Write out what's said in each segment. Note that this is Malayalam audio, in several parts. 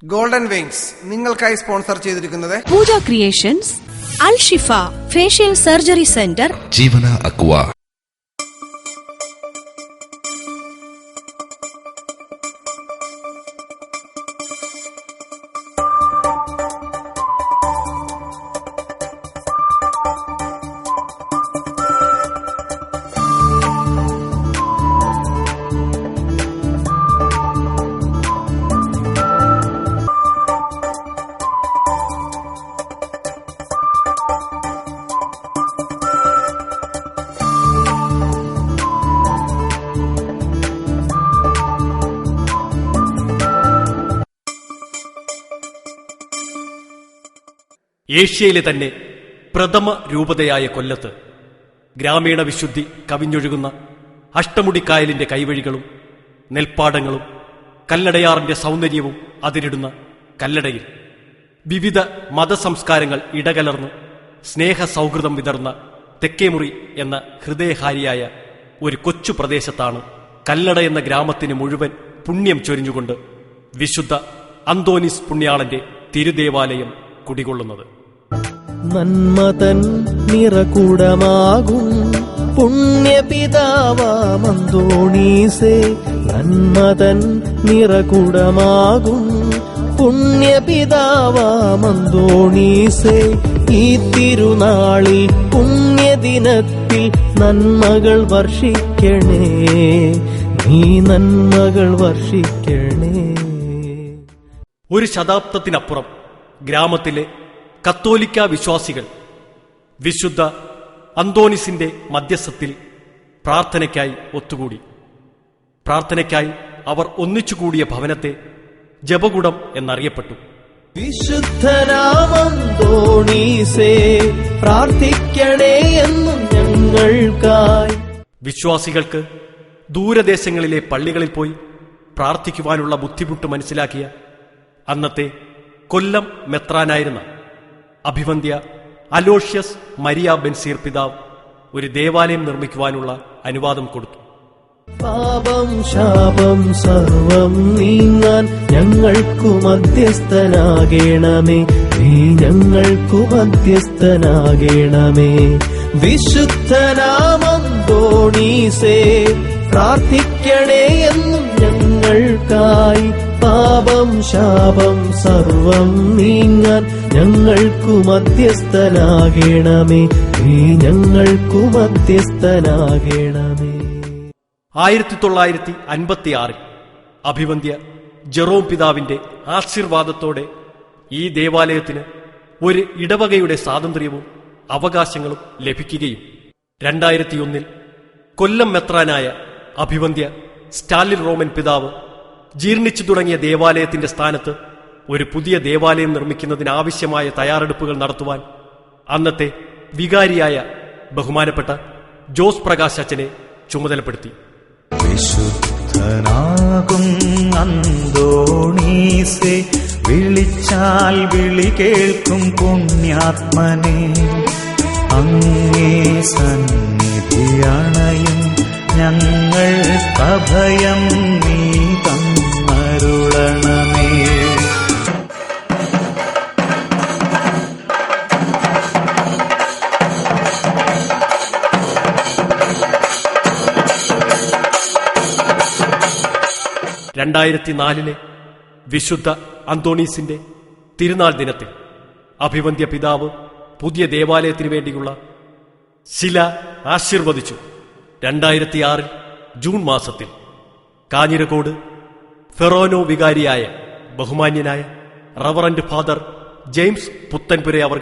ഗോൾഡൻ വിങ്സ് നിങ്ങൾക്കായി സ്പോൺസർ ചെയ്തിരിക്കുന്നത് പൂജ ക്രിയേഷൻസ്, അൽ ഷിഫ ഫേഷ്യൽ സർജറി സെന്റർ, ജീവന അക്വ. ഏഷ്യയിലെ തന്നെ പ്രഥമ രൂപതയായ കൊല്ലത്ത് ഗ്രാമീണ വിശുദ്ധി കവിഞ്ഞൊഴുകുന്ന അഷ്ടമുടിക്കായലിന്റെ കൈവഴികളും നെൽപ്പാടങ്ങളും കല്ലടയാറിന്റെ സൗന്ദര്യവും അതിരിടുന്ന കല്ലടയിൽ വിവിധ മതസംസ്കാരങ്ങൾ ഇടകലർന്ന് സ്നേഹസൗഹൃദം വിതർന്ന തെക്കേമുറി എന്ന ഹൃദയഹാരിയായ ഒരു കൊച്ചു പ്രദേശത്താണ് കല്ലട എന്ന ഗ്രാമത്തിന് മുഴുവൻ പുണ്യം ചൊരിഞ്ഞുകൊണ്ട് വിശുദ്ധ അന്തോനീസ് പുണ്യാളന്റെ തിരുദേവാലയം കുടികൊള്ളുന്നത്. നന്മതൻ നിറകുടമാകും പുണ്യപിതാവാമന്തോണീസേ, നന്മതൻ നിറകുടമാകും പുണ്യപിതാവാമന്തോണീസേ, ഈ തിരുനാളിൽ പുണ്യദിനത്തിൽ നന്മകൾ വർഷിക്കണേ, നീ നന്മകൾ വർഷിക്കണേ. ഒരു ശതാബ്ദത്തിനപ്പുറം ഗ്രാമത്തിലെ കത്തോലിക്ക വിശ്വാസികൾ വിശുദ്ധ അന്തോണീസിന്റെ മധ്യസ്ഥത്തിൽ പ്രാർത്ഥനയ്ക്കായി ഒത്തുകൂടി. പ്രാർത്ഥനയ്ക്കായി അവർ ഒന്നിച്ചുകൂടിയ ഭവനത്തെ ജപകുടം എന്നറിയപ്പെട്ടു. വിശുദ്ധനാമന്തോണീസേ, പ്രാർത്ഥിക്കണേ എന്നും ഞങ്ങൾക്കായി. വിശ്വാസികൾക്ക് ദൂരദേശങ്ങളിലെ പള്ളികളിൽ പോയി പ്രാർത്ഥിക്കുവാനുള്ള ബുദ്ധിമുട്ട് മനസ്സിലാക്കിയ അന്നത്തെ കൊല്ലം മെത്രാനായിരുന്ന അഭിവന്ദ്യ അലോഷ്യസ് മരിയ ബെൻസീർ പിതാവ് ഒരു ദേവാലയം നിർമ്മിക്കുവാനുള്ള അനുവാദം കൊടുത്തു. പാപം ശാപം സർവം നീങ്ങാൻ ഞങ്ങൾക്കു മധ്യസ്ഥനാകേണമേ, നീ ഞങ്ങൾക്കു മധ്യസ്ഥനാകേണമേ. വിശുദ്ധനാമന്തോണീസേ, പ്രാർത്ഥിക്കണേ എന്നും ഞങ്ങൾക്കായി. പാപം ശാപം സർവം നീങ്ങാൻ ഞങ്ങൾക്കു മധ്യസ്ഥനാകേണമേ, നീ ഞങ്ങൾക്കു മധ്യസ്ഥനാകേണമേ. 1956 അഭിവന്ദ്യ ജെറോം പിതാവിന്റെ ആശീർവാദത്തോടെ ഈ ദേവാലയത്തിന് ഒരു ഇടവകയുടെ സ്വാതന്ത്ര്യവും അവകാശങ്ങളും ലഭിക്കുകയും 2001 കൊല്ലം മെത്രാനായ അഭിവന്ദ്യ സ്റ്റാലിൻ റോമൻ പിതാവ് ജീർണിച്ചു തുടങ്ങിയ ദേവാലയത്തിന്റെ സ്ഥാനത്ത് ഒരു പുതിയ ദേവാലയം നിർമ്മിക്കുന്നതിനാവശ്യമായ തയ്യാറെടുപ്പുകൾ നടത്തുവാൻ അന്നത്തെ വികാരിയായ ബഹുമാനപ്പെട്ട ജോസ് പ്രകാശ് അച്ഛനെ ചുമതലപ്പെടുത്തി. വിശുദ്ധനാകും അന്തോണീസേ, വിളിച്ചാൽ വിളി കേൾക്കും പുണ്യാത്മനെ, അങ്ങേ സന്നിധിയണയും ഞങ്ങൾക്കഭയം നീ തന്നരുളണമേ. ലെ വിശുദ്ധ അന്തോണീസിന്റെ തിരുനാൾ ദിനത്തിൽ അഭിവന്ദ്യ പിതാവ് പുതിയ ദേവാലയത്തിനു വേണ്ടിയുള്ള ശില ആശീർവദിച്ചു. 2006 ജൂൺ മാസത്തിൽ കാഞ്ഞിരക്കോട് ഫെറോനോ വികാരിയായ ബഹുമാന്യനായ റവറന്റ് ഫാദർ ജെയിംസ് പുത്തൻപുര അവർ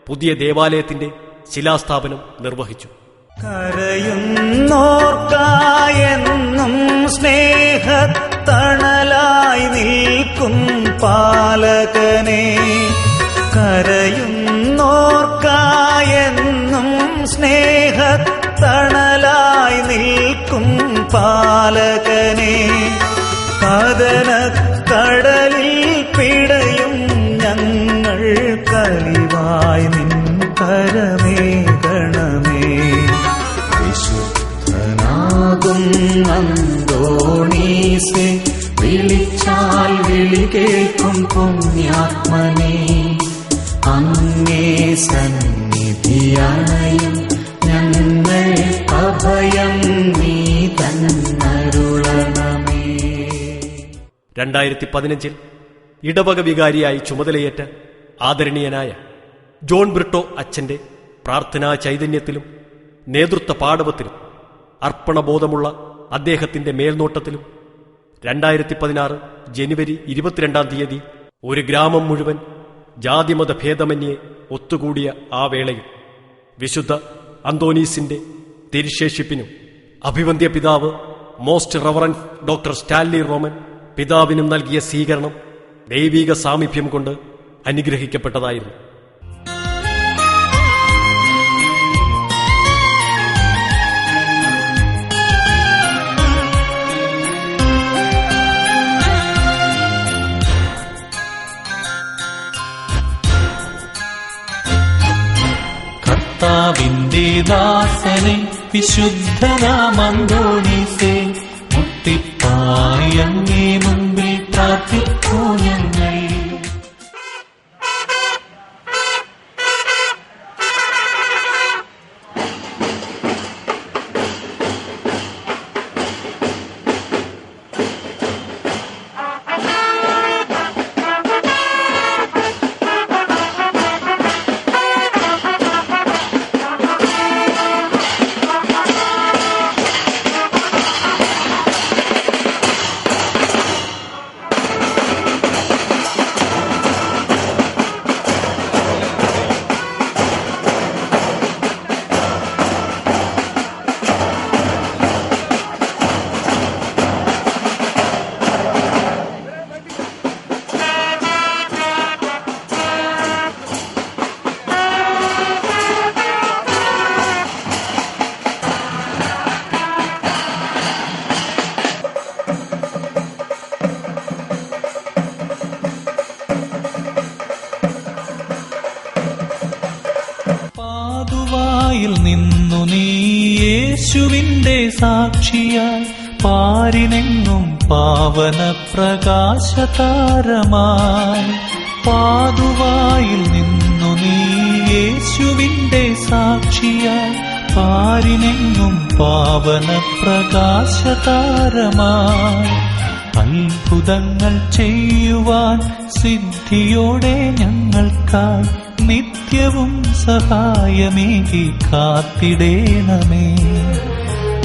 പുതിയ ദേവാലയത്തിന്റെ ശിലാസ്ഥാപനം നിർവഹിച്ചു. കരയുന്നോർക്കായെന്നും സ്നേഹത്തണലായി നിൽക്കും പാലകനെ, കരയുന്നോർക്കായെന്നും സ്നേഹത്തണലായി നിൽക്കും പാലകനെ, കടലിൽ പിടയും ഞങ്ങൾ കലിവായി നിൻ കരമേകണമേ. വിശുദ്ധനാകും അന്തോണീസേ, വിളിച്ചാൽ വിളി കേൾക്കും പുണ്യാത്മനേ, അങ്ങേ സന്നിധിയണയും ഞങ്ങൾ അഭയം നീ തന്നരുളണമേ. 2015 ഇടവക വികാരിയായി ചുമതലയേറ്റ ആദരണീയനായ ജോൺ ബ്രിട്ടോ അച്ഛന്റെ പ്രാർത്ഥനാ ചൈതന്യത്തിലും നേതൃത്വ പാടവത്തിലും അർപ്പണബോധമുള്ള അദ്ദേഹത്തിന്റെ മേൽനോട്ടത്തിലും 2016 ജനുവരി 22 ഒരു ഗ്രാമം മുഴുവൻ ജാതിമത ഭേദമന്യേ ഒത്തുകൂടിയ ആ വേളയിൽ വിശുദ്ധ അന്തോനീസിന്റെ തിരുശേഷിപ്പിനും അഭിവന്ദ്യ പിതാവ് most reverend doctor Stanley Roman പിതാവിനും നൽകിയ സ്വീകരണം ദൈവീക സാമീപ്യം കൊണ്ട് അനുഗ്രഹിക്കപ്പെട്ടതായിരുന്നു. കർത്താവിന്റെ ദാസനെ വിശുദ്ധനാമന്തോണീസേ, മുട്ടിപ്പായി അങ്ങേ മുമ്പിൽ പ്രാർത്ഥിക്കൂ ഞങ്ങൾ. പാതുവായിൽ നിന്നു നീ യേശുവിന്റെ സാക്ഷിയായി പാരിനെങ്ങും പാവന പ്രകാശതാരമായി. പാതുവായിൽ നിന്നു നീ യേശുവിന്റെ സാക്ഷിയായി പാരിനെങ്ങും പാവന പ്രകാശതാരമായി. അത്ഭുതങ്ങൾ ചെയ്യുവാൻ സിദ്ധിയോടെ ഞങ്ങൾക്കായി നിത്യവും സഹായമേകി കാത്തിടേണമേ.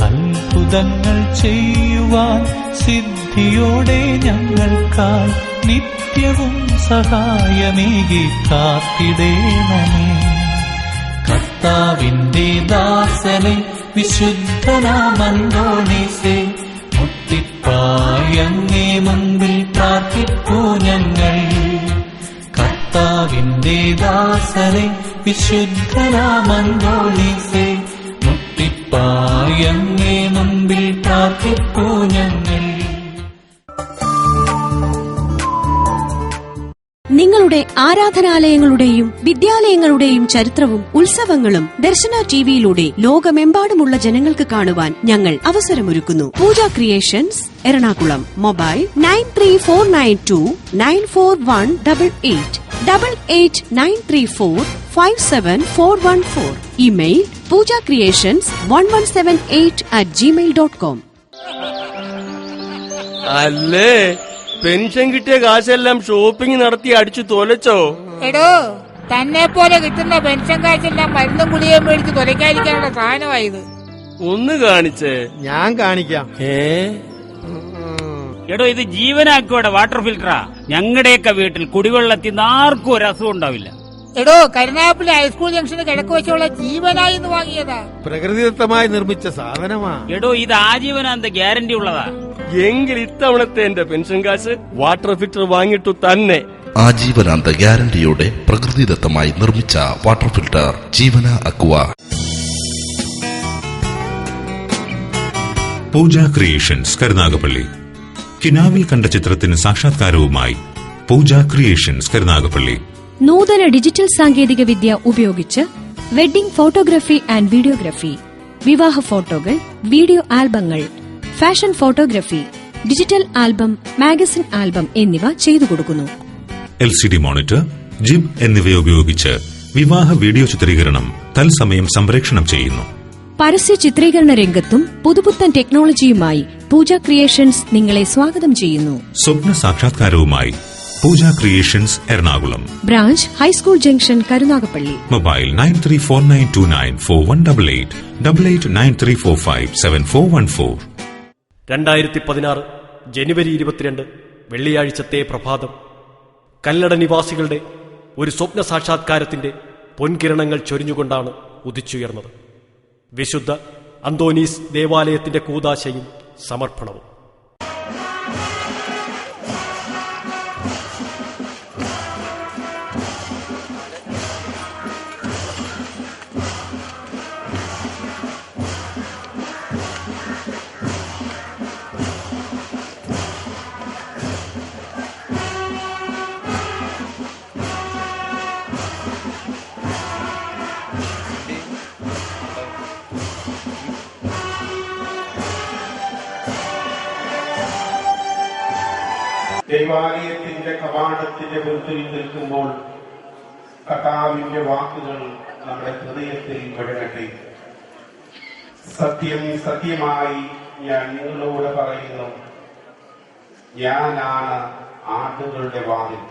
അത്ഭുതങ്ങൾ ചെയ്യുവാൻ സിദ്ധിയോടെ ഞങ്ങൾക്കായി നിത്യവും സഹായമേകി കാത്തിടേണമേ. കർത്താവിന്റെ ദാസനെ വിശുദ്ധനാമന്തോണീസേ, മുട്ടിപ്പായി അങ്ങേ മുമ്പിൽ പ്രാർത്ഥിപ്പൂ ഞങ്ങൾ. കർത്താവിന്റെ ദാസനെ വിശുദ്ധനാമന്തോണീസേ, മുട്ടിപ്പായി അങ്ങേ മുമ്പിൽ പ്രാർത്ഥിപ്പൂ ഞങ്ങൾ. നിങ്ങളുടെ ആരാധനാലയങ്ങളുടെയും വിദ്യാലയങ്ങളുടെയും ചരിത്രവും ഉത്സവങ്ങളും ദർശന ടിവിയിലൂടെ ലോകമെമ്പാടുമുള്ള ജനങ്ങൾക്ക് കാണുവാൻ ഞങ്ങൾ അവസരമൊരുക്കുന്നു. Pooja creations, Ernakulam. Mobile 9349294188 8893457414. Email poojaCreations1178@gmail.com. അല്ലേ, പെൻഷൻ കിട്ടിയ കാശെല്ലാം ഷോപ്പിംഗ് നടത്തി അടിച്ചു തോലച്ചോ? എടോ, തന്നെ പോലെ കിട്ടുന്ന പെൻഷൻ കാശെല്ലാം മരുന്നും ഗുളികയും മേടിച്ച് തൊലയ്ക്കാതിരിക്കാനുള്ള സാധനമായത്. ഒന്ന് കാണിച്ചേ. ഞാൻ കാണിക്കാം. എടോ, ഇത് ജീവനാക്കോടെ വാട്ടർ ഫിൽറ്ററാ. ഞങ്ങളുടെയൊക്കെ വീട്ടിൽ കുടിവെള്ളത്തിൽ ആർക്കും ഒരു അസുഖം ഉണ്ടാവില്ല. എടോ, കരുനാഗപ്പള്ളി ഹൈസ്കൂൾ ജംഗ്ഷന് കിഴക്ക് വശമുള്ള ജീവനായി എന്ന് വാങ്ങിയതാ. പ്രകൃതിദത്തമായി നിർമ്മിച്ച സാധനമാ. എടോ, ഇത് ആജീവനാന്ത ഗ്യാരണ്ടി ഉള്ളതാ. എങ്കിൽ ഇത്തവണത്തെ എന്റെ പെൻഷൻ കാശ് വാട്ടർ ഫിൽറ്റർ വാങ്ങിട്ടു തന്നെ. ആജീവനാന്ത ഗ്യാരണ്ടിയോടെ പ്രകൃതിദത്തമായി നിർമ്മിച്ച വാട്ടർ ഫിൽറ്റർ ജീവന അക്വ. പൂജ ക്രിയേഷൻസ്, കരുനാഗപ്പള്ളി. കിനാവിൽ കണ്ട ചിത്രത്തിന് സാക്ഷാത്കാരവുമായി പൂജ ക്രിയേഷൻസ്, കരുനാഗപ്പള്ളി. നൂതന ഡിജിറ്റൽ സാങ്കേതിക വിദ്യ ഉപയോഗിച്ച് വെഡ്ഡിംഗ് ഫോട്ടോഗ്രാഫി ആൻഡ് വീഡിയോഗ്രാഫി, വിവാഹ ഫോട്ടോകൾ, വീഡിയോ ആൽബങ്ങൾ, fashion photography, digital album, magazine album എന്നിവ ചെയ്തു കൊടുക്കുന്നു. LCD മോണിറ്റർ, ജിം എന്നിവയുപയോഗിച്ച് വിവാഹ വീഡിയോ ചിത്രീകരണം തത്സമയം സംപ്രേഷണം ചെയ്യുന്നു. പരസ്യ ചിത്രീകരണ രംഗത്തും പുതുപുത്തൻ ടെക്നോളജിയുമായി പൂജ ക്രിയേഷൻസ് നിങ്ങളെ സ്വാഗതം ചെയ്യുന്നു. സ്വപ്ന സാക്ഷാത്കാരവുമായി Pooja creations Ernakulam. Branch high school junction, Karunagappally. Mobile 9349294188 8893457414. 2016 ജനുവരി 22 വെള്ളിയാഴ്ചത്തെ പ്രഭാതം കല്ലട നിവാസികളുടെ ഒരു സ്വപ്ന സാക്ഷാത്കാരത്തിന്റെ പൊൻകിരണങ്ങൾ ചൊരിഞ്ഞുകൊണ്ടാണ് ഉദിച്ചുയർന്നത്. വിശുദ്ധ അന്തോനീസ് ദേവാലയത്തിന്റെ കൂദാശയും സമർപ്പണവും. ദൈവാലയത്തിന്റെ കവാടത്തിന്റെ വൃത്തിൽ നിൽക്കുമ്പോൾ കർത്താവിന്റെ വാക്കുകൾ നമ്മുടെ ഹൃദയത്തിൽ മുഴങ്ങട്ടെ. സത്യം സത്യമായി ഞാൻ നിങ്ങളോട് പറയുന്നു, ഞാനാണ് ആടുകളുടെ വാതിൽ.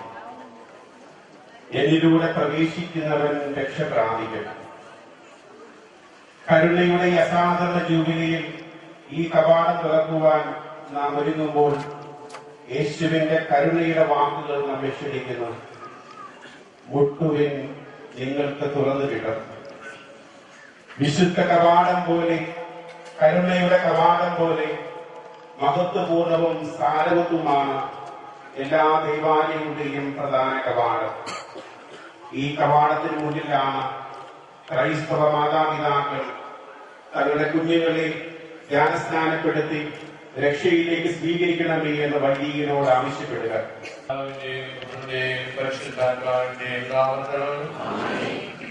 എന്നിലൂടെ പ്രവേശിക്കുന്നവൻ രക്ഷ പ്രാപിക്കും. കരുണയുടെ അസാധാരണ ജൂബിലിയിൽ ഈ കവാടം തുറക്കുവാൻ നാം ഒരുങ്ങുമ്പോൾ യേശുവിന്റെ കരുണയുടെ വാക്കുകൾ നമ്മെ ക്ഷണിക്കുന്നു. മുട്ടുവിൻ, നിങ്ങൾക്ക് തുറന്നു കിട്ടും. വിശുദ്ധ കവാടം പോലെ, കരുണയുടെ കവാടം പോലെ മഹത്വപൂർണവും സാരവത്തുമാണ് എല്ലാ ദൈവാലയങ്ങളുടെയും പ്രധാന കവാടം. ഈ കവാടത്തിന് മുന്നിലാണ് ക്രൈസ്തവ മാതാപിതാക്കൾ തങ്ങളുടെ കുഞ്ഞുങ്ങളെ ജ്ഞാനസ്നാനപ്പെടുത്തി രക്ഷയിലേക്ക് സ്വീകരിക്കണമേ എന്ന് വൈദികനോട് ആവശ്യപ്പെടുക.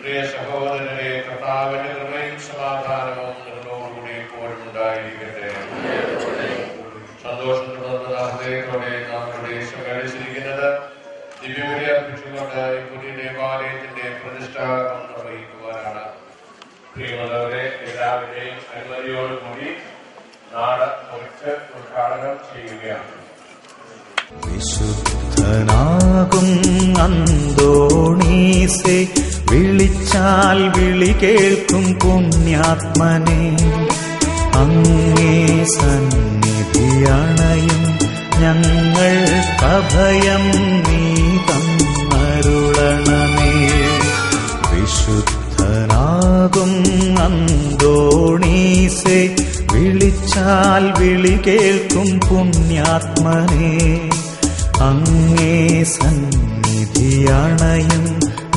പ്രിയ സഹോദരരെ, കർത്താവിന്റെ കൃപയും സമാധാനവും നിങ്ങളോടുകൂടി എപ്പോഴും ഉണ്ടായിരിക്കട്ടെ. സന്തോഷത്തോടെ ഹൃദയത്തോടെ നാം പ്രദേശം കഴിച്ചിരിക്കുന്നത് ദിവ്യബലി അർപ്പിച്ചുകൊണ്ട് ഈ പുതിയ ദേവാലയത്തിന്റെ പ്രതിഷ്ഠ നിർവഹിക്കുവാനാണ്. പ്രിയമുള്ളവരെ, എല്ലാവരുടെയും അനുമതിയോടുകൂടി നാട് ഒരുക്ക് ഉദ്ഘാടനം ചെയ്യുകയാണ്. വിശുദ്ധനാകും അന്തോണീസേ, വിളിച്ചാൽ വിളി കേൾക്കും പുണ്യാത്മനെ, അങ്ങേ സന്നിധിയണയും ഞങ്ങൾക്കഭയം നീ തന്നരുളണമേ. വിശുദ്ധനാകും അന്തോണീസേ, വിളിച്ചാൽ വിളി കേൾക്കും പുണ്യാത്മനെ, അങ്ങേ സന്നിധിയണയും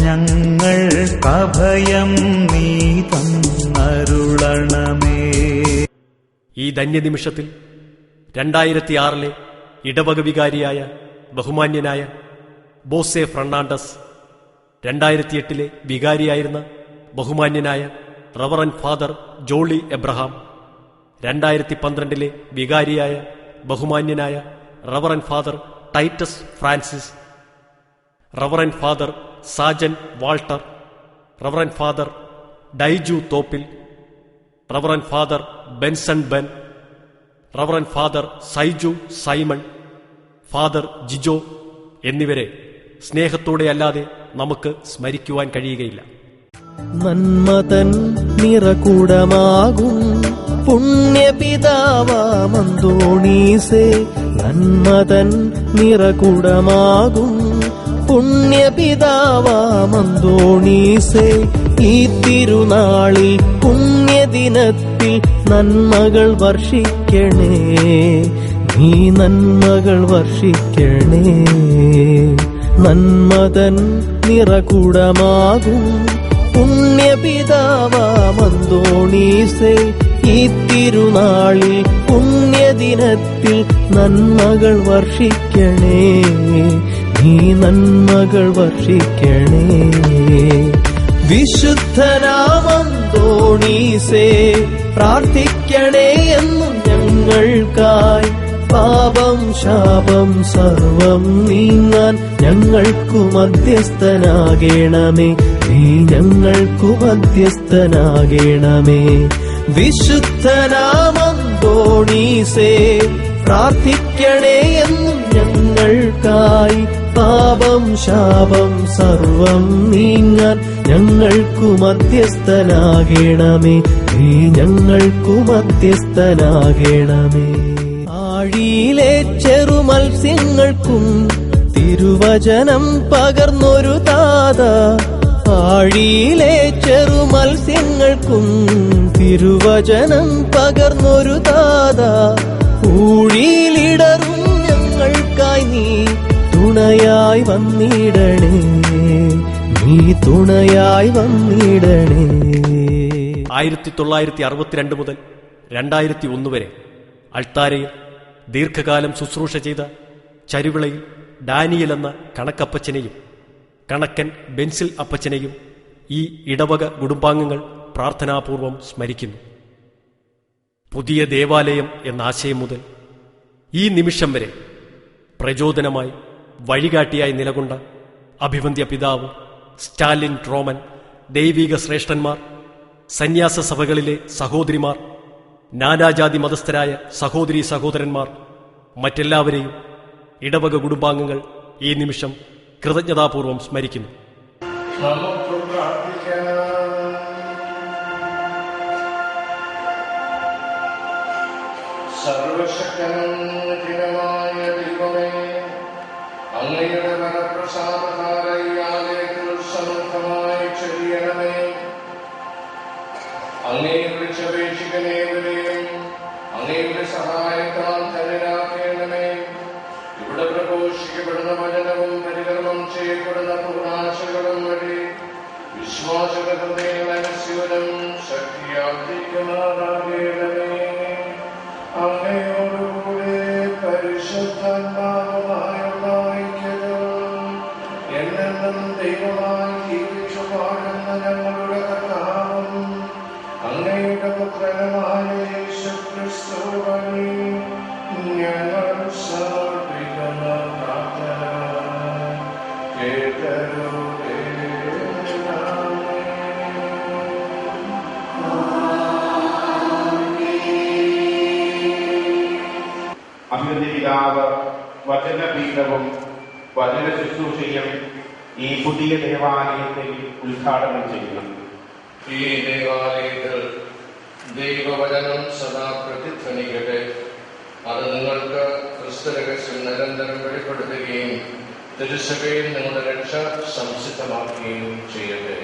ഞങ്ങൾക്കഭയം നീ തന്നരുളണമേ. ഈ ധന്യനിമിഷത്തിൽ 2006 ഇടവക വികാരിയായ ബഹുമാന്യനായ ബോസെ ഫെർണാണ്ടസ്, 2008 വികാരിയായിരുന്ന ബഹുമാന്യനായ റവറൻ ഫാദർ ജോളി എബ്രഹാം, 2012 വികാരിയായ ബഹുമാന്യനായ reverend father Titus Francis, reverend father Sajan Walter, reverend father Daiju Thoppil, reverend father Benson Ben, reverend father Saiju Simon, father Jijo എന്നിവരെ സ്നേഹത്തോടെയല്ലാതെ നമുക്ക് സ്മരിക്കുവാൻ കഴിയുകയില്ല. നന്മതൻ നിറകൂടമാകും പുണ്യപിതാവാമന്തോണീസേ, നന്മതൻ നിറകൂടമാകും പുണ്യപിതാവാമന്തോണീസേ, ഈ തിരുനാളിൽ പുണ്യദിനത്തിൽ നന്മകൾ വർഷിക്കണേ, നീ നന്മകൾ വർഷിക്കണേ. നന്മതൻ നിറകൂടമാകും പുണ്യപിതാവാമന്തോണീസേ, ഈ തിരുനാളിൽ പുണ്യദിനത്തിൽ നന്മകൾ വർഷിക്കണേ, നീ നന്മകൾ വർഷിക്കണേ. വിശുദ്ധനാമന്തോണീസേ, പ്രാർത്ഥിക്കണേ എന്നും ഞങ്ങൾക്കായി, പാപം ശാപം സർവം നീങ്ങാൻ ഞങ്ങൾക്കു മധ്യസ്ഥനാകേണമേ. നീ ഞങ്ങൾക്കു മധ്യസ്ഥനാകേണമേ. വിശുദ്ധനാമന്തോണീസേ പ്രാർത്ഥിക്കണേ എന്നും ഞങ്ങൾക്കായി. പാപം ശാപം സർവം നീങ്ങാൻ ഞങ്ങൾക്കു മധ്യസ്ഥനാകേണമേ. നീ ഞങ്ങൾക്കു മധ്യസ്ഥനാകേണമേ. ആഴിയിലെ ചെറുമത്സ്യങ്ങൾക്കും തിരുവചനം പകർന്നൊരു താത. ആഴിയിലെ ചെറുമത്സ്യങ്ങൾക്കും തിരുവചനം പകർന്നൊരു താത. ഊഴിയിലിടറും ഞങ്ങൾക്കായി നീ തുണയായി വന്നിടണേ. നീ തുണയായി വന്നിടണേ. 1962 മുതൽ 2001 വരെ അൾത്താരയിൽ ദീർഘകാലം ശുശ്രൂഷ ചെയ്ത ചരുവിളയിൽ ഡാനിയൽ എന്ന കണക്കപ്പച്ചനെയും കണക്കൻ ബെൻസിൽ അപ്പച്ചനെയും ഈ ഇടവക കുടുംബാംഗങ്ങൾ പ്രാർത്ഥനാപൂർവം സ്മരിക്കുന്നു. പുതിയ ദേവാലയം എന്ന ആശയം മുതൽ ഈ നിമിഷം വരെ പ്രചോദനമായി വഴികാട്ടിയായി നിലകൊണ്ട അഭിവന്ദ്യ പിതാവ് സ്റ്റാലിൻ ട്രോമൻ, ദൈവിക ശ്രേഷ്ഠന്മാർ, സന്യാസ സഭകളിലെ സഹോദരിമാർ, നാനാജാതി മതസ്ഥരായ സഹോദരീ സഹോദരന്മാർ, മറ്റെല്ലാവരെയും ഇടവക കുടുംബാംഗങ്ങൾ ഈ നിമിഷം കൃതജ്ഞതാപൂർവം സ്മരിക്കുന്നു. നമുക്ക് പ്രാർത്ഥിക്കാം. സർവശക്തനായ ദൈവമേ, അങ്ങയുടെ വരപ്രസാദത്താൽ ഈ ആലയത്തിൽ സമർത്ഥമായി ചൊരിയണമേ. അങ്ങേ വിളിച്ചപേക്ഷിക്കുന്നവരെയും അങ്ങയുടെ സഹായത്താൽ ധനരാക്കേണമേ. ഇവിടെ പ്രഘോഷിക്കപ്പെടുന്ന വചനവും പരികർമ്മം ചെയ്യപ്പെടുന്ന പൂർണ്ണാശകളും വഴി വിശ്വാസ ഹൃദയമനസ്സുരം ശക്തിയാർജിക്കുമാറാകേണമേ. അങ്ങയോടുകൂടെ പരിശുദ്ധാത്മാവുമായുള്ള ഐക്യവും എന്നെന്നും ദൈവമായി ജീവിച്ചു പാടുന്ന ഞങ്ങളുടെ കർത്താവും അങ്ങയുടെ പുത്രനുമായ യേശുക്രിസ്തു വഴി ഞങ്ങൾ സമർപ്പിക്കുന്ന പ്രാർത്ഥന കേട്ടരുളേ. അഭിവന്ദിതാവ് വചനപീഠവും വചന ശുശ്രൂഷയും ഈ പുതിയ ദേവാലയത്തിൽ ഉദ്ഘാടനം ചെയ്യുന്നു. ഈ ദേവാലയത്തിൽ ദൈവവചനം സദാ പ്രതിധ്വനിക്കട്ടെ. അത് നിങ്ങൾക്ക് ക്രിസ്തുരഹസ്യം നിരന്തരം വെളിപ്പെടുത്തുകയും തിരുസഭയിൽ നിങ്ങളുടെ രക്ഷ സംസിദ്ധമാക്കുകയും ചെയ്യട്ടെ.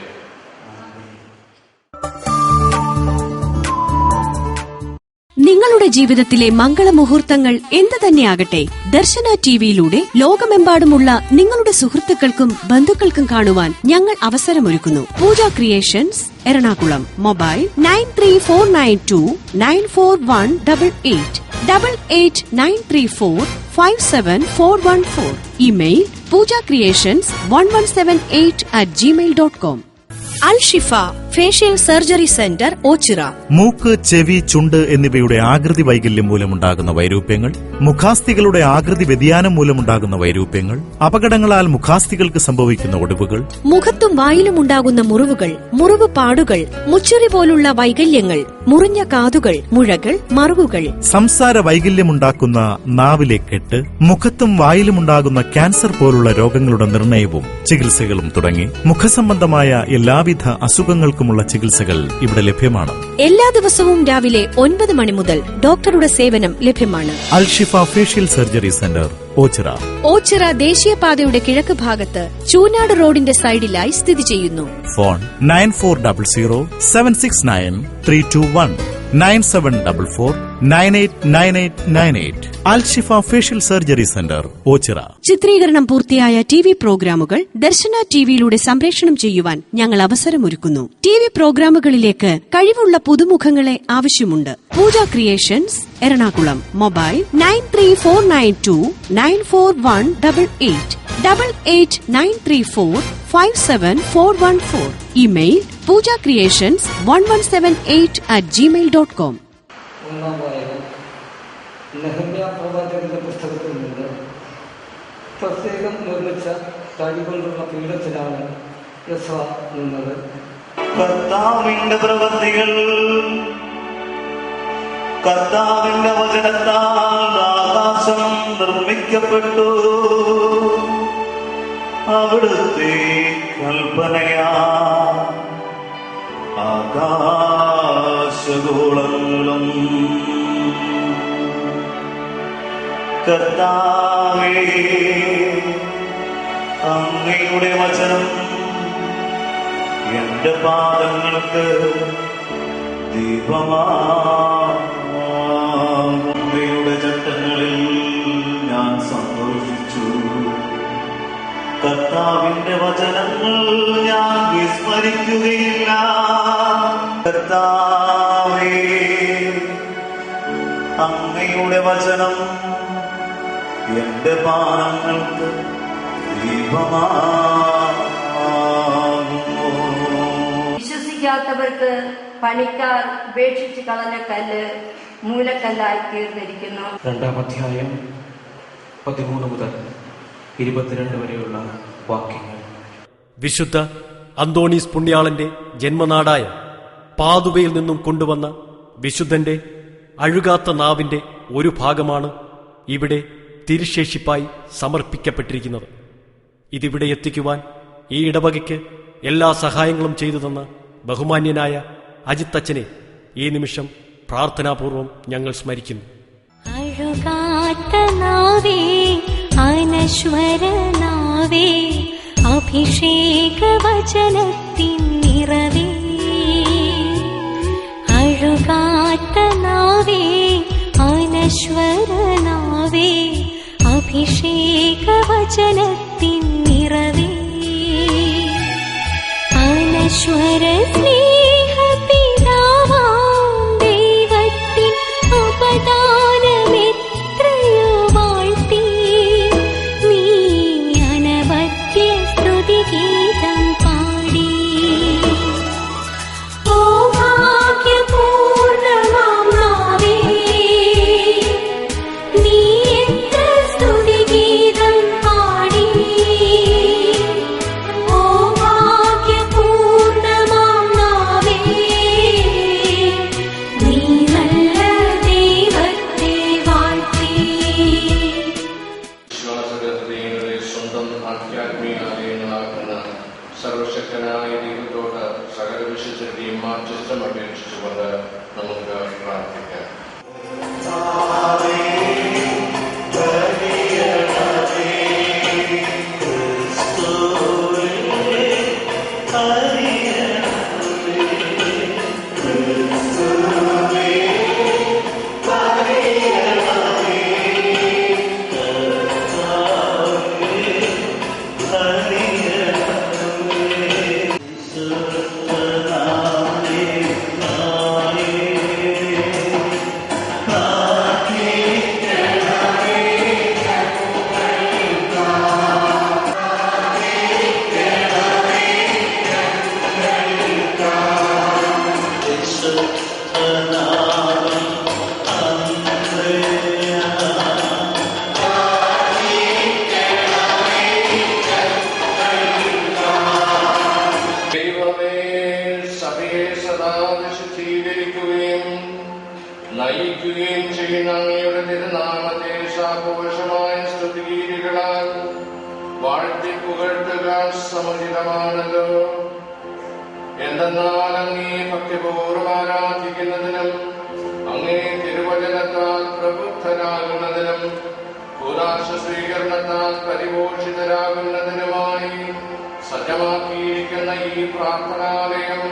നിങ്ങളുടെ ജീവിതത്തിലെ മംഗളമുഹൂർത്തങ്ങൾ എന്തു തന്നെയാകട്ടെ, ദർശന ടിവിയിലൂടെ ലോകമെമ്പാടുമുള്ള നിങ്ങളുടെ സുഹൃത്തുക്കൾക്കും ബന്ധുക്കൾക്കും കാണുവാൻ ഞങ്ങൾ അവസരമൊരുക്കുന്നു. Pooja creations, Ernakulam. Mobile 9349294188 8893457414. Email poojaCreations1178@gmail.com. Alshifa facial surgery centre, Ochira. മൂക്ക്, ചെവി, ചുണ്ട് എന്നിവയുടെ ആകൃതി വൈകല്യം മൂലമുണ്ടാകുന്ന വൈരൂപ്യങ്ങൾ, മുഖാസ്ഥികളുടെ ആകൃതി വ്യതിയാനം മൂലമുണ്ടാകുന്ന വൈരൂപ്യങ്ങൾ, അപകടങ്ങളാൽ മുഖാസ്ഥികൾക്ക് സംഭവിക്കുന്ന ഒടിവുകൾ, മുഖത്തും വായിലും ഉണ്ടാകുന്ന മുറിവുകൾ, മുറിവ് പാടുകൾ, മുച്ചൊറി പോലുള്ള വൈകല്യങ്ങൾ, മുറിഞ്ഞ കാതുകൾ, മുഴകൾ, മറുകുകൾ, സംസാര വൈകല്യമുണ്ടാക്കുന്ന നാവിലെ കെട്ട്, മുഖത്തും വായിലുമുണ്ടാകുന്ന ക്യാൻസർ പോലുള്ള രോഗങ്ങളുടെ നിർണയവും ചികിത്സകളും തുടങ്ങി മുഖസംബന്ധമായ എല്ലാവിധ അസുഖങ്ങൾക്കുമുള്ള ചികിത്സകൾ ഇവിടെ ലഭ്യമാണ്. എല്ലാ ദിവസവും രാവിലെ 9 മണി മുതൽ ഡോക്ടറുടെ സേവനം ലഭ്യമാണ്. Alshifa facial surgery centre, Ochira. Ochira ദേശീയപാതയുടെ കിഴക്ക് ഭാഗത്ത് ചൂനാട് റോഡിന്റെ സൈഡിലായി സ്ഥിതി ചെയ്യുന്നു. Phone 9400769321 9744989898. Alshifa facial surgery centre, Ochira. ചിത്രീകരണം പൂർത്തിയായ ടിവി പ്രോഗ്രാമുകൾ ദർശന ടിവിയിലൂടെ സംപ്രേഷണം ചെയ്യുവാൻ ഞങ്ങൾ അവസരമൊരുക്കുന്നു. ടിവി പ്രോഗ്രാമുകളിലേക്ക് കഴിവുള്ള പുതുമുഖങ്ങളെ ആവശ്യമുണ്ട്. Pooja creations, Ernakulam. Mobile 9349294188 8893457414. Email poojaCreations1178@gmail.com. Nehemiah പ്രവാചകൻ പ്രത്യേകം നിർമ്മിച്ച തടി കൊണ്ടുള്ള പീഠത്തിലാണ് എസ്ര നിന്നത്. കർത്താവിന്റെ പ്രവൃത്തികൾ, കർത്താവിന്റെ വചനത്താൽ ആകാശം നിർമ്മിക്കപ്പെട്ടു. അവിടുത്തെ കൽപ്പനയാ ആകാശഗോളങ്ങളും. കർത്താവേ, അങ്ങയുടെ വചനം എന്റെ പാദങ്ങൾക്ക് ദീപമായുടെ ചട്ടങ്ങളിൽ ഞാൻ സന്തോഷിച്ചു. കർത്താവിന്റെ വചനങ്ങൾ ഞാൻ വിസ്മരിക്കുകയില്ല. കർത്താവേ, അങ്ങയുടെ വചനം എന്റെ പാദങ്ങൾക്ക് ദീപമാകുന്നു. വിശ്വസിക്കാത്തവർക്ക് പണിക്കാർ ഉപേക്ഷിച്ച് കളഞ്ഞ കല്ല് മൂലക്കല്ലായി തീർന്നിരിക്കുന്നു. 2-ാം അധ്യായം 13 മുതൽ 22 വരെയുള്ള വാക്യങ്ങൾ. വിശുദ്ധ അന്തോണീസ് പുണ്യാളന്റെ ജന്മനാടായ പാതുവയിൽ നിന്നും കൊണ്ടുവന്ന വിശുദ്ധന്റെ അഴുകാത്ത നാവിന്റെ ഒരു ഭാഗമാണ് ഇവിടെ തിരുശേഷിപ്പായി സമർപ്പിക്കപ്പെട്ടിരിക്കുന്നത്. ഇതിവിടെ എത്തിക്കുവാൻ ഈ ഇടവകയ്ക്ക് എല്ലാ സഹായങ്ങളും ചെയ്തു തന്ന ബഹുമാന്യനായ അജിത്തച്ഛനെ ഈ നിമിഷം പ്രാർത്ഥനാപൂർവം ഞങ്ങൾ സ്മരിക്കുന്നു. അഴുകാത്ത നാവേ, അനശ്വരനാവേ, അഭിഷേക വചനത്തിൻ നിറവേ. അഴുകാത്ത നാവേ, അനശ്വരനാവേ, അഭിഷേക വചനത്തിൻ നിറവേ. അനശ്വര സ്നേഹപിതാവാം ദൈവത്തിൻ ഉപദാനമെത്രയോ വാഴ്ത്തി നീ അനവദ്യ സ്തുതിഗീതം പാടി. ഓ ഭാഗ്യപൂർണ്ണമാം നാവേ, നീ എത്ര സ്തുതിഗീതം പാടി. ഓ ഭാഗ്യപൂർണ്ണമാം നാവേ, നീ നല്ല ദൈവത്തെ വാഴ്ത്തി. വിശ്വാസഗതയുടെ സ്വന്തം ആധ്യാത്മികാലയങ്ങളാക്കുന്ന സർവശക്തനായ ദൈവത്തോട് സകല വിശുദ്ധരുടെയും മാധ്യസ്ഥം അപേക്ഷിച്ചുകൊണ്ട് നമുക്ക് പ്രാർത്ഥിക്കാം. ദൈവമേ, സഭയെ സദാ വിശുദ്ധീകരിക്കുകയും നയിക്കുകയും ചെയ്യുന്ന അങ്ങയുടെ തിരുനാമത്തെ സാഘോഷമായ സ്തുതിഗീതികളാൽ വാഴ്ത്തി പുകഴ്ത്തുക സമുചിതമാണല്ലോ. എന്തെന്നാൽ അങ്ങേ ഭക്തിപൂർവ്വം ആരാധിക്കുന്നതിനും അങ്ങേ തിരുവചനത്താൽ പ്രബുദ്ധരാകുന്നതിനും കൂദാശ സ്വീകരണത്താൽ പരിപോഷിതരാകുന്നതിനുമായി സജ്ജമാക്കിയിരിക്കുന്ന ഈ പ്രാർത്ഥനാലയം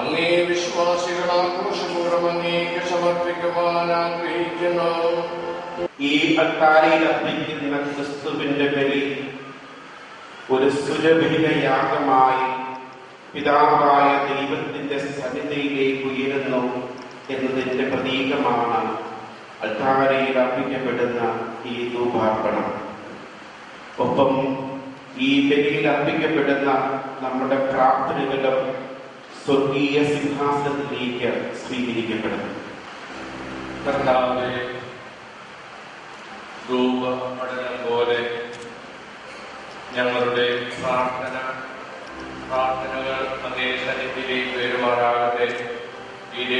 അങ്ങേ വിശ്വാസികൾ ആഘോഷപൂർവ്വം അങ്ങേക്ക് സമർപ്പിക്കുവാൻ ആഗ്രഹിക്കുന്നു. ഈ അത്താരയിൽ അർപ്പിക്കുന്ന ക്രിസ്തുവിന്റെ ബലി ഒരു സുരഭില യാഗമായി പിതാവായ ദൈവത്തിന്റെ സന്നിധിയിലേക്ക് ഉയരുന്നു എന്നതിന്റെ പ്രതീകമാണ് അത്താരയിൽ അർപ്പിക്കപ്പെടുന്ന ഈ ധൂപാർപ്പണം. ഒപ്പം ഈ ബലിയിൽ അർപ്പിക്കപ്പെടുന്ന നമ്മുടെ പ്രാർത്ഥനകളും സ്വർഗീയ സിംഹാസനത്തിലേക്ക് സ്വീകരിക്കപ്പെടുന്നു. കർത്താവേ, ധൂപ പഠനം പോലെ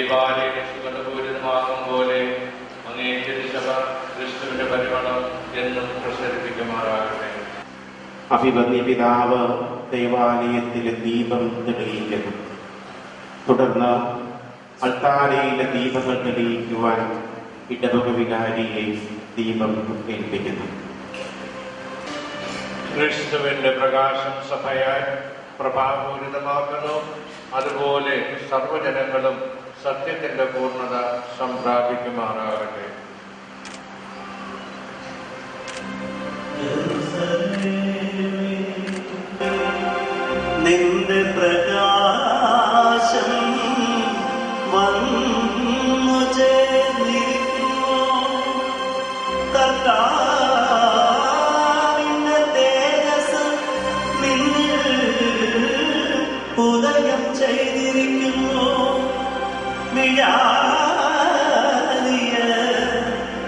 ദൈവാലയം സുഗന്ധപൂരിതമാകും പോലെ അങ്ങേ തിരുസഭ ക്രിസ്തുവിന്റെ പരിമളം എന്നും പ്രസരിപ്പിക്കുമാറാകട്ടെ. അഭിവന്യ പിതാവ് ദേവാലയത്തിലെ ദീപം തെളിയിക്കുന്നു. തുടർന്ന് അൾത്താരയിലെ ദീപങ്ങൾ തെളിയിക്കുവാൻ ഇടവക വികാരിയെ ദീപം ഏൽപ്പിക്കുന്നു. ക്രിസ്തുവിന്റെ പ്രകാശം സഭയായി പ്രഭാപൂരിതമാക്കുന്നു. അതുപോലെ സർവ്വജനങ്ങളും സത്യത്തിന്റെ പൂർണ്ണത സംപ്രാപിക്കുമാറാകട്ടെ. നിന്റെ പ്രകാശം വന്നു ചേർന്നിരിക്കുന്നു. കർത്താവിന്റെ തേജസ് നിന്നിൽ ഉദയം ചെയ്തിരിക്കുന്നു. വിഴാലിയ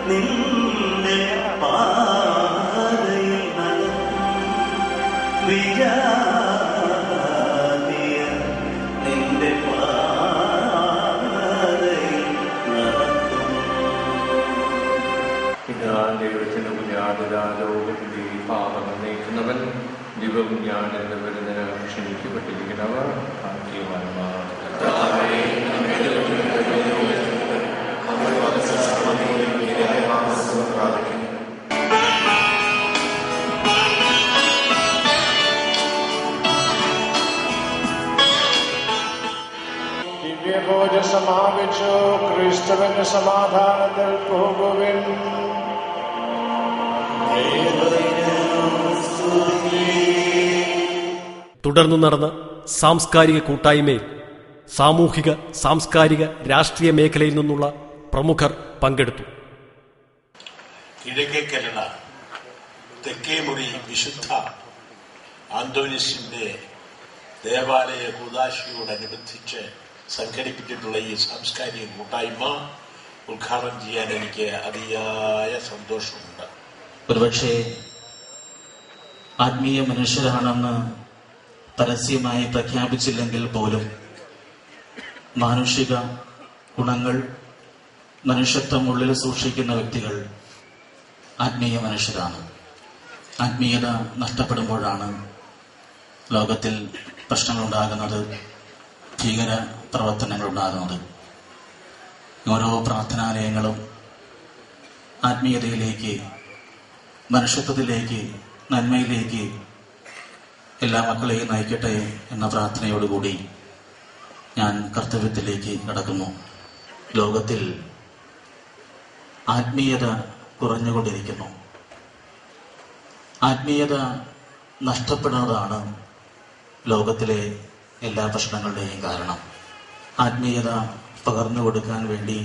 നിന്റെ പാതയിൽ നടന്നു. വിഴാലിയ നിന്റെ പാതയിൽ നടന്നു. ദൈവത്തിന് കുഞ്ഞാതിരാലോകത്തിന്റെ പാപങ്ങൾ നീക്കുന്നവൻ ദിവകുഞ്ഞാൻ എന്ന് വരുന്നതിന് ക്ഷണിക്കപ്പെട്ടിരിക്കുന്നവർ ഭാഗ്യവാന്മാർ. ദിവ്യഭോജ സമാപിച്ചു. ക്രിസ്തുവിന്റെ സമാധാനത്തിൽ പോകുവിൻ. തുടർന്നു നടന്ന സാംസ്കാരിക കൂട്ടായ്മയിൽ സാമൂഹിക, സാംസ്കാരിക, രാഷ്ട്രീയ മേഖലയിൽ നിന്നുള്ള പ്രമുഖർ പങ്കെടുത്തു. കിഴക്കേക്കരള തെക്കേമുറി വിശുദ്ധ ആന്തോനിസിന്റെ ദേവാലയ കൂദാശയോടനുബന്ധിച്ച് സംഘടിപ്പിച്ചിട്ടുള്ള ഈ സാംസ്കാരിക കൂട്ടായ്മ ഉദ്ഘാടനം ചെയ്യാൻ എനിക്ക് അതിയായ സന്തോഷമുണ്ട്. ഒരുപക്ഷെ ആത്മീയ മനുഷ്യരാണെന്ന് പരസ്യമായി പ്രഖ്യാപിച്ചില്ലെങ്കിൽ പോലും മാനുഷിക ഗുണങ്ങൾ, മനുഷ്യത്വം ഉള്ളിൽ സൂക്ഷിക്കുന്ന വ്യക്തികൾ ആത്മീയ മനുഷ്യരാണ്. ആത്മീയത നഷ്ടപ്പെടുമ്പോഴാണ് ലോകത്തിൽ പ്രശ്നങ്ങളുണ്ടാകുന്നത്, ഭീകര പ്രവർത്തനങ്ങളുണ്ടാകുന്നത്. ഓരോ പ്രാർത്ഥനാലയങ്ങളും ആത്മീയതയിലേക്ക്, മനുഷ്യത്വത്തിലേക്ക്, നന്മയിലേക്ക് എല്ലാ മക്കളെയും നയിക്കട്ടെ എന്ന പ്രാർത്ഥനയോടുകൂടി ഞാൻ കർത്തവ്യത്തിലേക്ക് കടക്കുന്നു. ലോകത്തിൽ ആത്മീയത കുറഞ്ഞുകൊണ്ടിരിക്കുന്നു. ആത്മീയത നഷ്ടപ്പെടുന്നതാണ് ലോകത്തിലെ എല്ലാ പ്രശ്നങ്ങളുടെയും കാരണം. ആത്മീയത പകർന്നു കൊടുക്കാൻ വേണ്ടി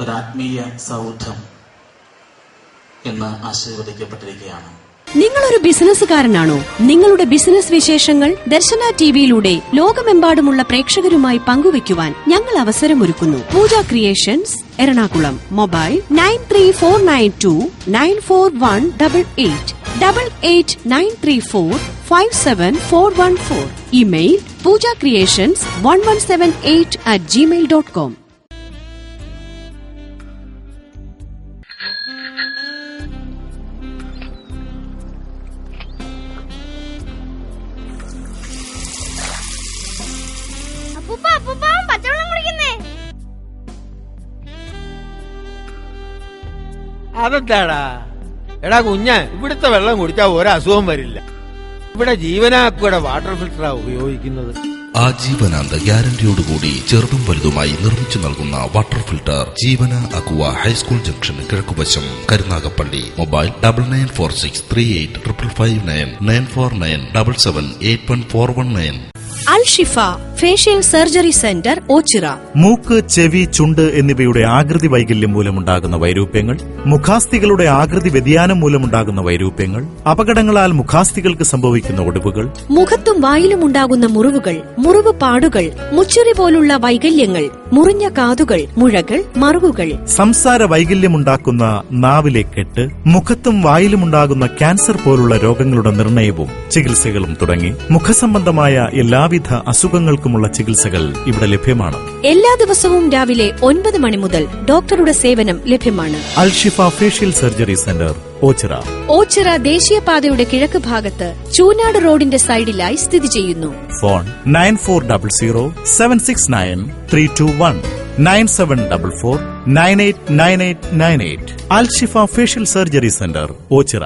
ഒരാത്മീയ സൗധം എന്ന് ആശീർവദിക്കപ്പെട്ടിരിക്കുകയാണ്. നിങ്ങളൊരു ബിസിനസ്സുകാരനാണോ? നിങ്ങളുടെ ബിസിനസ് വിശേഷങ്ങൾ ദർശന ടിവിയിലൂടെ ലോകമെമ്പാടുമുള്ള പ്രേക്ഷകരുമായി പങ്കുവയ്ക്കുവാൻ ഞങ്ങൾ അവസരമൊരുക്കുന്നു. Pooja creations, Ernakulam. Mobile 9349294188 8893457414. Email poojaCreations1178@gmail.com. അതെന്താടാ? എടാ കുഞ്ഞ്, ഇവിടുത്തെ വെള്ളം കുടിച്ചാൽ ഒരസുഖം വരില്ല. ഇവിടെ ജീവനാക്കുടെ വാട്ടർ ഫിൽറ്ററാ ഉപയോഗിക്കുന്നത്. ആജീവനാന്ത ഗ്യാരണ്ടിയോടുകൂടി ചെറുതും വലുതുമായി നിർമ്മിച്ചു നൽകുന്ന water filter Jeevana aqua high school junction, കിഴക്കുവശം, Karunagappally. Mobile 9946385559 9497781419. Alshifa facial surgery centre, Ochira. മൂക്ക്, ചെവി, ചുണ്ട് എന്നിവയുടെ ആകൃതി വൈകല്യം മൂലമുണ്ടാകുന്ന വൈരൂപ്യങ്ങൾ, മുഖാസ്ഥികളുടെ ആകൃതി വ്യതിയാനം മൂലമുണ്ടാകുന്ന വൈരൂപ്യങ്ങൾ, അപകടങ്ങളാൽ മുഖാസ്ഥികൾക്ക് സംഭവിക്കുന്ന ഒടിവുകൾ, മുഖത്തും വായിലും ഉണ്ടാകുന്ന മുറിവുകൾ, മുറിവ് പാടുകൾ, മുച്ചൊറി പോലുള്ള വൈകല്യങ്ങൾ, മുറിഞ്ഞ കാതുകൾ, മുഴകൾ, മറുകുകൾ, സംസാര വൈകല്യമുണ്ടാക്കുന്ന നാവിലെ കെട്ട്, മുഖത്തും വായിലുമുണ്ടാകുന്ന ക്യാൻസർ പോലുള്ള രോഗങ്ങളുടെ നിർണയവും ചികിത്സകളും തുടങ്ങി മുഖസംബന്ധമായ എല്ലാവിധ അസുഖങ്ങൾക്കും രോഗങ്ങൾക്കുമുള്ള ചികിത്സകൾ ഇവിടെ ലഭ്യമാണ്. എല്ലാ ദിവസവും രാവിലെ 9 മണി മുതൽ ഡോക്ടറുടെ സേവനം ലഭ്യമാണ്. Alshifa facial surgery centre, Ochira. Ochira ദേശീയപാതയുടെ കിഴക്ക് ഭാഗത്ത് ചൂനാട് റോഡിന്റെ സൈഡിലായി സ്ഥിതി ചെയ്യുന്നു. Phone 9400769321 9744989898. Alshifa facial surgery centre, Ochira.